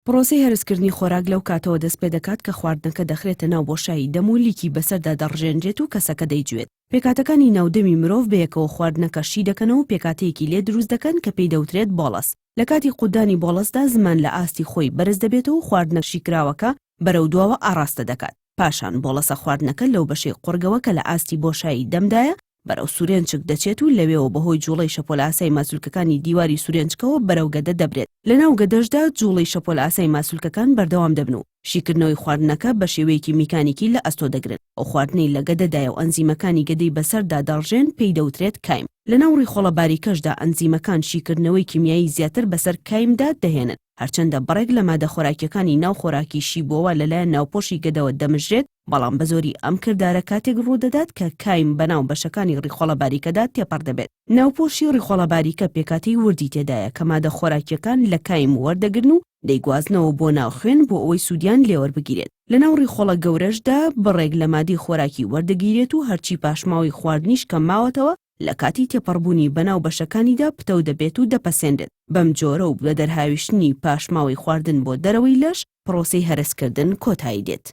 پرۆسەی هەرسکردنی خۆراک لەو کاتەوە دەست پێ دەکات کە خواردنەکە دەخرێتە ناو بۆشایی دەم و لیکی بەسەردا دەڕژێنرێت و کەسەکە دەیجوێت. پێکاتەکانی ناودەمی مرۆڤ بەیەکەوە خواردنەکە شی دەکەنەوە و پێکاتەیەکی لێ دروست دەکەن کە پێی دەوترێت بۆڵەس. لە کاتی قودانی بۆڵەسدا زمان لە ئاستی خۆی بەرز دەبێتەوە و خواردنە شیکراوەکە بەرەو دواوە ئاڕاستە دەکات. پاشان بۆڵەسە خواردنەکە لەو بەشەی قورگەوە کە لە ئاستی بۆشایی دەمدایە بەرەو سوورێنچک دەچێت و لەوێەوە بەهۆی جوڵەی شەپۆلە ئاسایی ماسوولکەکانی دیواری سوورێنچکەوە بەرەو گەدە دەبرێت. لەناو گەدەشدا جوڵەی شەپۆلە ئاسایی ماسوولکەکان بەردەوام دەبن و شیکردنەوەی خواردنەکە بە شێوەیەکی میکانیکی لە ئەستۆ دەگرن. ئەو خواردنەی لە گەدەدایە و ئەنزیمەکانی گەدەی بەسەردا دەڕژێن پێی دەوترێت کایم. لەناو ڕیخۆڵە باریکەشدا ئەنزیمەکان شیکردنەوەی کیمیایی زیاتر بەسەر کایمدا دەهێنن. هەرچەندە بڕێک لە مادە خۆراکیەکانی ناو خۆراکیشی بۆوە لەلایەن ناوپۆشی گەدەوە دەمژرێت، بەڵام بە زۆری ئەم کردارە کاتێک ڕوودەدات کە کایم بەناو بەشەکانی ڕیخۆڵە باریکەدا تێپەڕ دەبێت. ناوپۆشی ڕیخۆڵە باریکە پێکاتەی وردی تێدایە کە مادە خۆراکیەکان لە کایم وەردەگرن و دەیگوازنەوە بۆ ناو خوێن بۆ ئەوەی سوودیان لێوەربگیرێت. لەناو ڕیخۆڵە گەورەشدا بڕێک لە مادەی خۆراکی وەردەگیرێت و هەرچی پاشماوەی خواردنیش کەم ماوەتەوە لە کاتی تێپەڕبوونی بەناو بەشەکانیدا پتەو دەبێت و دەپەسێنرێت. بەم جۆرە و بە دەرهاویشتنی پاشماوەی خواردن بۆ دەرەوەی لەش پرۆسەی هەرسکردن کۆتایی دێت.